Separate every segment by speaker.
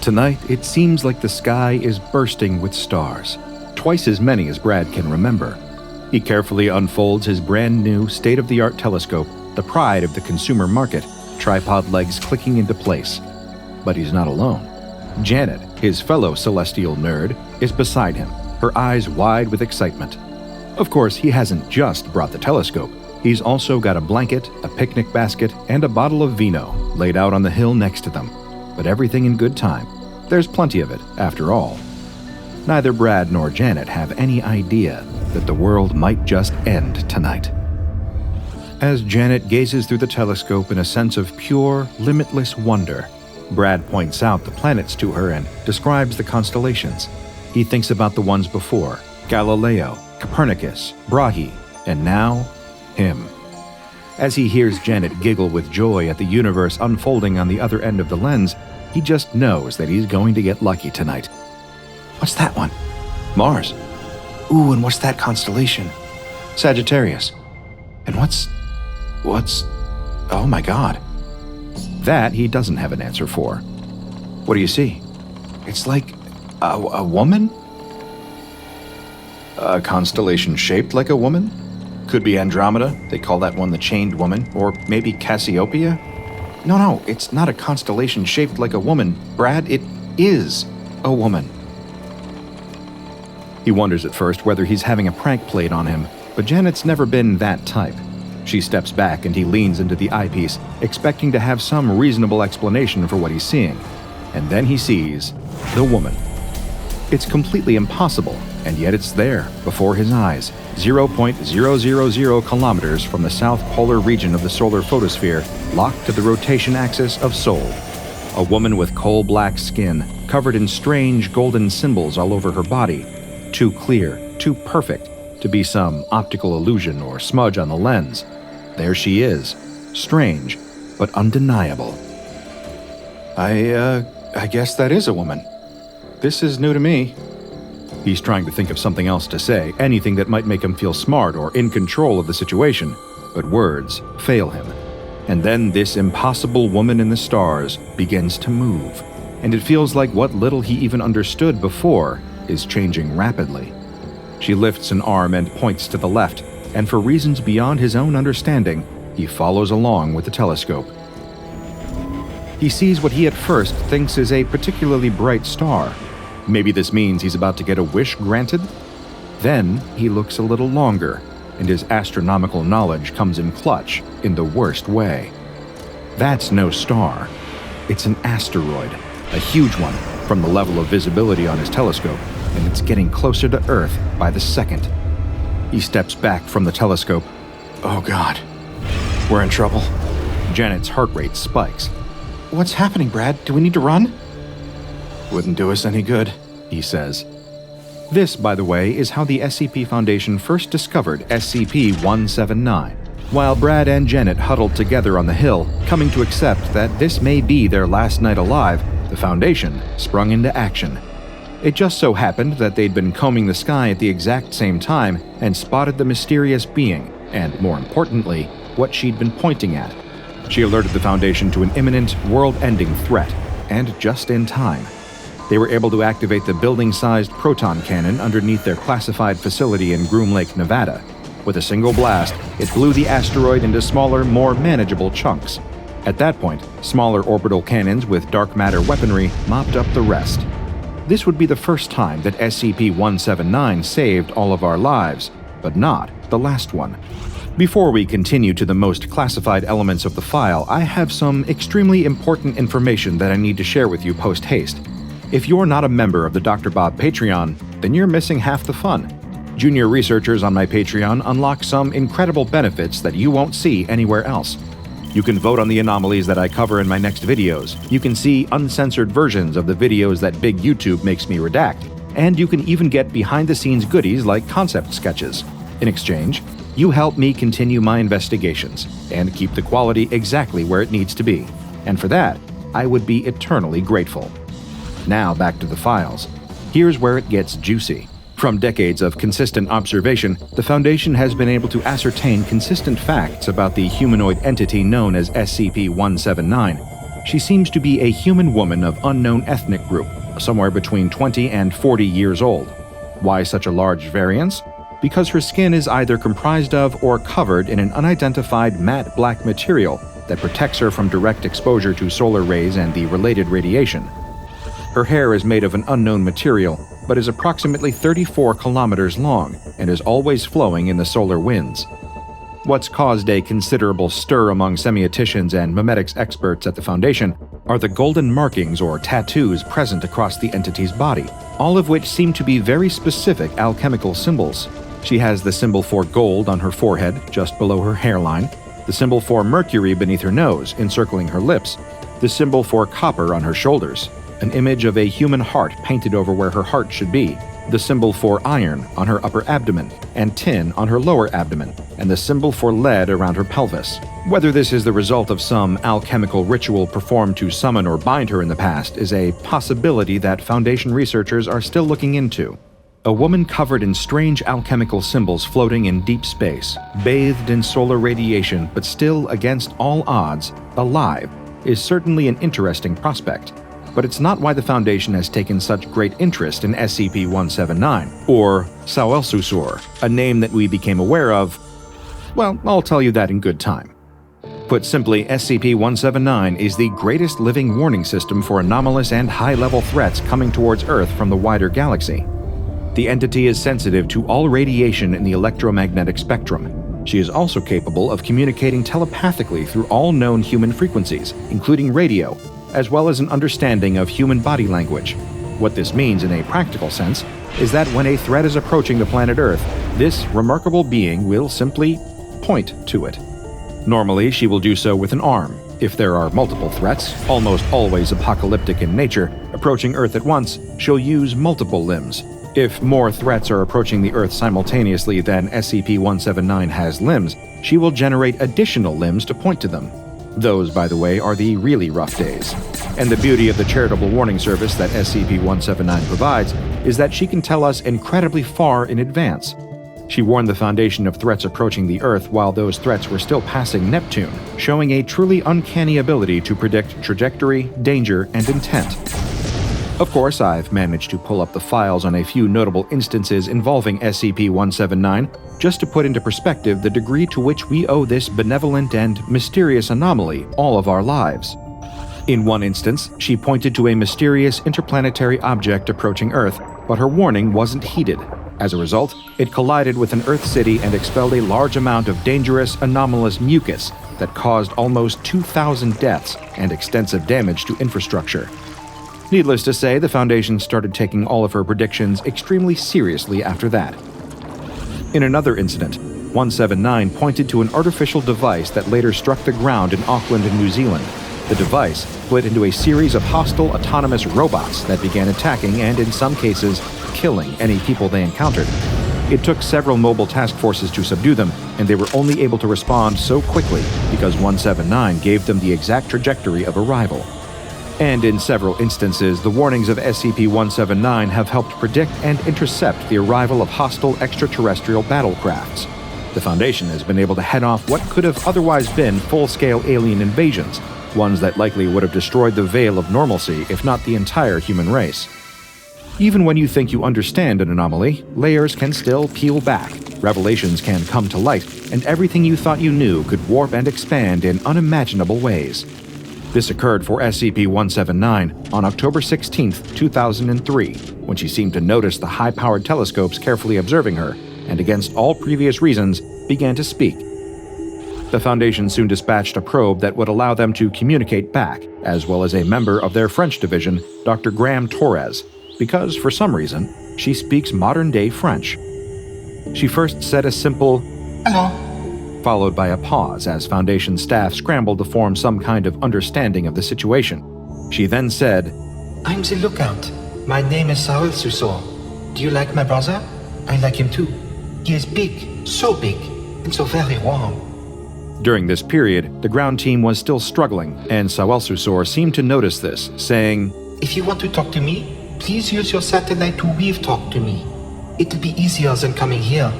Speaker 1: Tonight, it seems like the sky is bursting with stars, twice as many as Brad can remember. He carefully unfolds his brand new, state-of-the-art telescope, the pride of the consumer market, tripod legs clicking into place. But he's not alone. Janet, his fellow celestial nerd, is beside him, her eyes wide with excitement. Of course, he hasn't just brought the telescope. He's also got a blanket, a picnic basket, and a bottle of vino laid out on the hill next to them. But everything in good time. There's plenty of it, after all. Neither Brad nor Janet have any idea that the world might just end tonight. As Janet gazes through the telescope in a sense of pure, limitless wonder, Brad points out the planets to her and describes the constellations. He thinks about the ones before: Galileo, Copernicus, Brahe, and now, him. As he hears Janet giggle with joy at the universe unfolding on the other end of the lens, he just knows that he's going to get lucky tonight. What's that one? Mars. Ooh, and what's that constellation? Sagittarius. And what's... oh my God. That he doesn't have an answer for. What do you see? It's like a woman? A constellation shaped like a woman? Could be Andromeda. They call that one the Chained Woman. Or maybe Cassiopeia? No, it's not a constellation shaped like a woman, Brad. It is a woman. He wonders at first whether he's having a prank played on him, but Janet's never been that type. She steps back and he leans into the eyepiece, expecting to have some reasonable explanation for what he's seeing. And then he sees the woman. It's completely impossible, and yet it's there, before his eyes, 0.000 kilometers from the south polar region of the solar photosphere, locked to the rotation axis of Sol. A woman with coal-black skin, covered in strange golden symbols all over her body. Too clear, too perfect, to be some optical illusion or smudge on the lens. There she is, strange, but undeniable. I guess that is a woman. This is new to me. He's trying to think of something else to say, anything that might make him feel smart or in control of the situation, but words fail him. And then this impossible woman in the stars begins to move, and it feels like what little he even understood before is changing rapidly. She lifts an arm and points to the left, and for reasons beyond his own understanding, he follows along with the telescope. He sees what he at first thinks is a particularly bright star. Maybe this means he's about to get a wish granted? Then he looks a little longer, and his astronomical knowledge comes in clutch in the worst way. That's no star. It's an asteroid, a huge one, from the level of visibility on his telescope, and it's getting closer to Earth by the second. He steps back from the telescope. Oh God, we're in trouble. Janet's heart rate spikes. What's happening, Brad? Do we need to run? Wouldn't do us any good, he says. This, by the way, is how the SCP Foundation first discovered SCP-179. While Brad and Janet huddled together on the hill, coming to accept that this may be their last night alive, the Foundation sprung into action. It just so happened that they'd been combing the sky at the exact same time and spotted the mysterious being, and more importantly, what she'd been pointing at. She alerted the Foundation to an imminent, world-ending threat, and just in time. They were able to activate the building-sized proton cannon underneath their classified facility in Groom Lake, Nevada. With a single blast, it blew the asteroid into smaller, more manageable chunks. At that point, smaller orbital cannons with dark matter weaponry mopped up the rest. This would be the first time that SCP-179 saved all of our lives, but not the last one. Before we continue to the most classified elements of the file, I have some extremely important information that I need to share with you post-haste. If you're not a member of the DrBob Patreon, then you're missing half the fun. Junior researchers on my Patreon unlock some incredible benefits that you won't see anywhere else. You can vote on the anomalies that I cover in my next videos. You can see uncensored versions of the videos that big YouTube makes me redact. And you can even get behind-the-scenes goodies like concept sketches. In exchange, you help me continue my investigations and keep the quality exactly where it needs to be. And for that, I would be eternally grateful. Now back to the files. Here's where it gets juicy. From decades of consistent observation, the Foundation has been able to ascertain consistent facts about the humanoid entity known as SCP-179. She seems to be a human woman of unknown ethnic group, somewhere between 20 and 40 years old. Why such a large variance? Because her skin is either comprised of or covered in an unidentified matte black material that protects her from direct exposure to solar rays and the related radiation. Her hair is made of an unknown material, but is approximately 34 kilometers long and is always flowing in the solar winds. What's caused a considerable stir among semioticians and memetics experts at the Foundation are the golden markings or tattoos present across the entity's body, all of which seem to be very specific alchemical symbols. She has the symbol for gold on her forehead, just below her hairline, the symbol for Mercury beneath her nose, encircling her lips, the symbol for copper on her shoulders, an image of a human heart painted over where her heart should be, the symbol for iron on her upper abdomen, and tin on her lower abdomen, and the symbol for lead around her pelvis. Whether this is the result of some alchemical ritual performed to summon or bind her in the past is a possibility that Foundation researchers are still looking into. A woman covered in strange alchemical symbols floating in deep space, bathed in solar radiation but still, against all odds, alive, is certainly an interesting prospect. But it's not why the Foundation has taken such great interest in SCP-179, or Sauelsuesor, a name that we became aware of. Well, I'll tell you that in good time. Put simply, SCP-179 is the greatest living warning system for anomalous and high-level threats coming towards Earth from the wider galaxy. The entity is sensitive to all radiation in the electromagnetic spectrum. She is also capable of communicating telepathically through all known human frequencies, including radio, as well as an understanding of human body language. What this means in a practical sense is that when a threat is approaching the planet Earth, this remarkable being will simply point to it. Normally, she will do so with an arm. If there are multiple threats, almost always apocalyptic in nature, approaching Earth at once, she'll use multiple limbs. If more threats are approaching the Earth simultaneously than SCP-179 has limbs, she will generate additional limbs to point to them. Those, by the way, are the really rough days. And the beauty of the charitable warning service that SCP-179 provides is that she can tell us incredibly far in advance. She warned the Foundation of threats approaching the Earth while those threats were still passing Neptune, showing a truly uncanny ability to predict trajectory, danger, and intent. Of course, I've managed to pull up the files on a few notable instances involving SCP-179, just to put into perspective the degree to which we owe this benevolent and mysterious anomaly all of our lives. In one instance, she pointed to a mysterious interplanetary object approaching Earth, but her warning wasn't heeded. As a result, it collided with an Earth city and expelled a large amount of dangerous, anomalous mucus that caused almost 2,000 deaths and extensive damage to infrastructure. Needless to say, the Foundation started taking all of her predictions extremely seriously after that. In another incident, 179 pointed to an artificial device that later struck the ground in Auckland, New Zealand. The device split into a series of hostile autonomous robots that began attacking and, in some cases, killing any people they encountered. It took several mobile task forces to subdue them, and they were only able to respond so quickly because 179 gave them the exact trajectory of arrival. And in several instances, the warnings of SCP-179 have helped predict and intercept the arrival of hostile extraterrestrial battlecrafts. The Foundation has been able to head off what could have otherwise been full-scale alien invasions, ones that likely would have destroyed the veil of normalcy, if not the entire human race. Even when you think you understand an anomaly, layers can still peel back, revelations can come to light, and everything you thought you knew could warp and expand in unimaginable ways. This occurred for SCP-179 on October 16, 2003, when she seemed to notice the high-powered telescopes carefully observing her, and against all previous reasons, began to speak. The Foundation soon dispatched a probe that would allow them to communicate back, as well as a member of their French division, Dr. Graham Torres, because, for some reason, she speaks modern-day French. She first said a simple, "Hello," followed by a pause as Foundation staff scrambled to form some kind of understanding of the situation. She then said,
Speaker 2: "I'm the lookout. My name is Sauelsuesor. Do you like my brother? I like him too. He is big, so big, and so very warm."
Speaker 1: During this period, the ground team was still struggling, and Sauelsuesor seemed to notice this, saying,
Speaker 2: "If you want to talk to me, please use your satellite to weave talk to me. It'll be easier than coming here,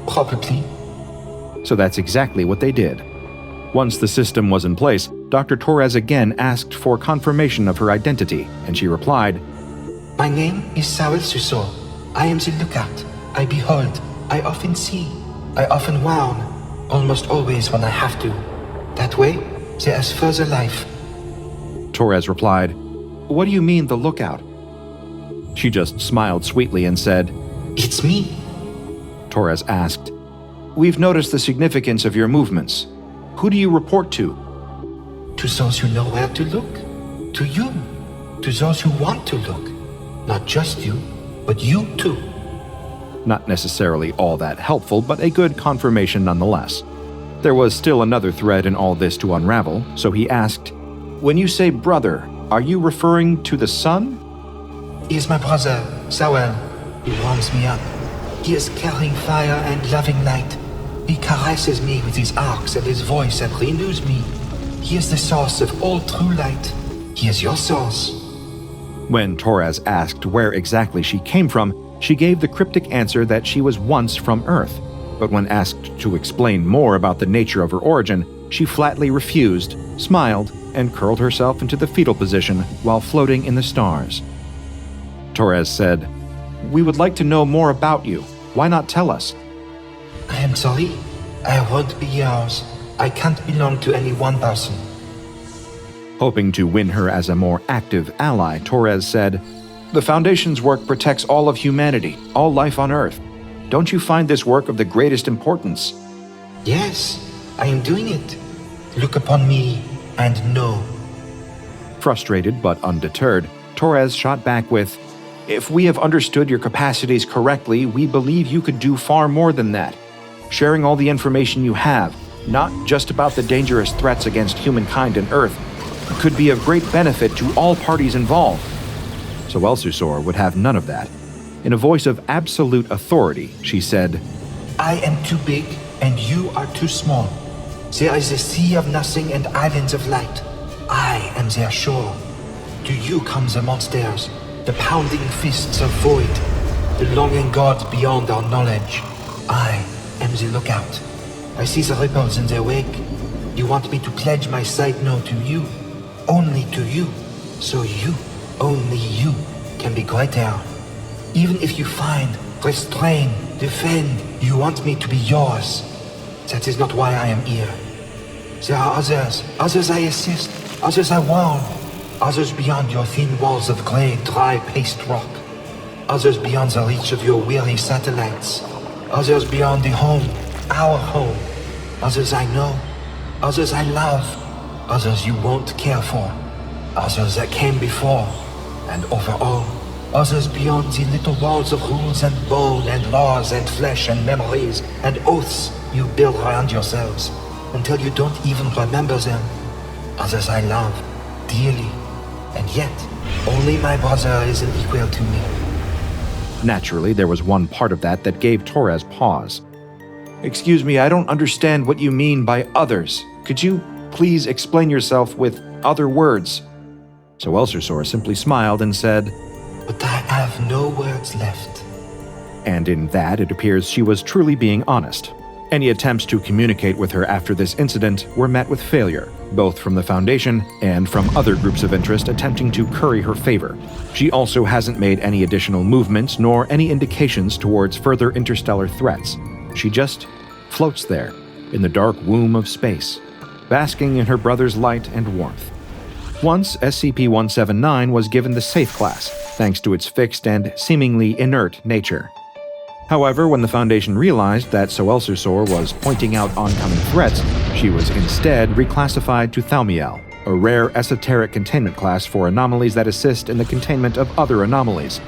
Speaker 2: probably."
Speaker 1: So that's exactly what they did. Once the system was in place, Dr. Torres again asked for confirmation of her identity, and she replied,
Speaker 2: My name is Sauelsuesor. I am the lookout. I behold. I often see. I often warn. Almost always when I have to. That way, there is further life.
Speaker 1: Torres replied, What do you mean, the lookout? She just smiled sweetly and said,
Speaker 2: It's me.
Speaker 1: Torres asked, We've noticed the significance of your movements. Who do you report to?
Speaker 2: To those who know where to look. To you. To those who want to look. Not just you, but you too.
Speaker 1: Not necessarily all that helpful, but a good confirmation nonetheless. There was still another thread in all this to unravel, so he asked, When you say brother, are you referring to the son?
Speaker 2: He is my brother, Sauel. He warms me up. He is carrying fire and loving light. He caresses me with his arcs and his voice and renews me. He is the source of all true light. He is your source.
Speaker 1: When Torres asked where exactly she came from, she gave the cryptic answer that she was once from Earth. But when asked to explain more about the nature of her origin, she flatly refused, smiled, and curled herself into the fetal position while floating in the stars. Torres said, We would like to know more about you. Why not tell us?
Speaker 2: I am sorry. I won't be yours. I can't belong to any one person.
Speaker 1: Hoping to win her as a more active ally, Torres said, The Foundation's work protects all of humanity, all life on Earth. Don't you find this work of the greatest importance?
Speaker 2: Yes, I am doing it. Look upon me and know.
Speaker 1: Frustrated but undeterred, Torres shot back with, If we have understood your capacities correctly, we believe you could do far more than that. Sharing all the information you have, not just about the dangerous threats against humankind and Earth, could be of great benefit to all parties involved. Sauelsuesor would have none of that. In a voice of absolute authority, she said,
Speaker 2: I am too big and you are too small. There is a sea of nothing and islands of light. I am their shore. To you come the monsters, the pounding fists of void, the longing gods beyond our knowledge. I am the lookout. I see the ripples in their wake. You want me to pledge my side no to you, only to you, so you, only you, can be greater. Even if you find, restrain, defend, you want me to be yours. That is not why I am here. There are others I assist, others I warn, others beyond your thin walls of grey, dry paste rock, others beyond the reach of your weary satellites, others beyond the home, our home, others I know, others I love, others you won't care for, others that came before, and over all, others beyond the little walls of rules and bone and laws and flesh and memories and oaths you build around yourselves until you don't even remember them. Others I love dearly, and yet only my brother is an equal to me.
Speaker 1: Naturally, there was one part of that gave Torres pause. Excuse me, I don't understand what you mean by others. Could you please explain yourself with other words? Sauelsuesor simply smiled and said,
Speaker 2: But I have no words left.
Speaker 1: And in that, it appears she was truly being honest. Any attempts to communicate with her after this incident were met with failure, both from the Foundation and from other groups of interest attempting to curry her favor. She also hasn't made any additional movements nor any indications towards further interstellar threats. She just floats there, in the dark womb of space, basking in her brother's light and warmth. Once, SCP-179 was given the Safe Class, thanks to its fixed and seemingly inert nature. However, when the Foundation realized that Sauelsuesor was pointing out oncoming threats, she was instead reclassified to Thaumiel, a rare esoteric containment class for anomalies that assist in the containment of other anomalies.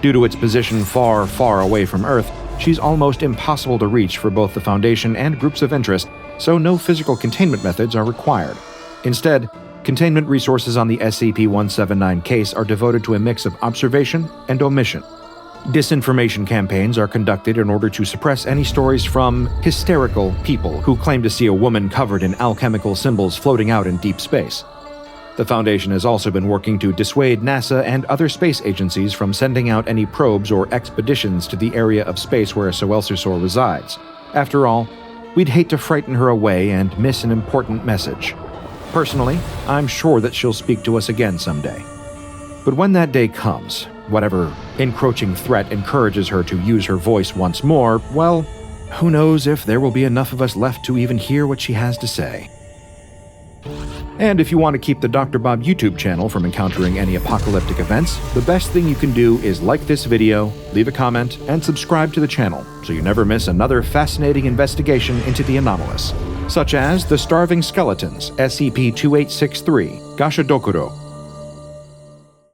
Speaker 1: Due to its position far, far away from Earth, she's almost impossible to reach for both the Foundation and groups of interest, so no physical containment methods are required. Instead, containment resources on the SCP-179 case are devoted to a mix of observation and omission. Disinformation campaigns are conducted in order to suppress any stories from hysterical people who claim to see a woman covered in alchemical symbols floating out in deep space. The Foundation has also been working to dissuade NASA and other space agencies from sending out any probes or expeditions to the area of space where Sauelsuesor resides. After all, we'd hate to frighten her away and miss an important message. Personally, I'm sure that she'll speak to us again someday. But when that day comes, whatever encroaching threat encourages her to use her voice once more, well, who knows if there will be enough of us left to even hear what she has to say. And if you want to keep the DrBob YouTube channel from encountering any apocalyptic events, the best thing you can do is like this video, leave a comment, and subscribe to the channel so you never miss another fascinating investigation into the anomalous, such as the Starving Skeletons, SCP-2863, Gashadokuro,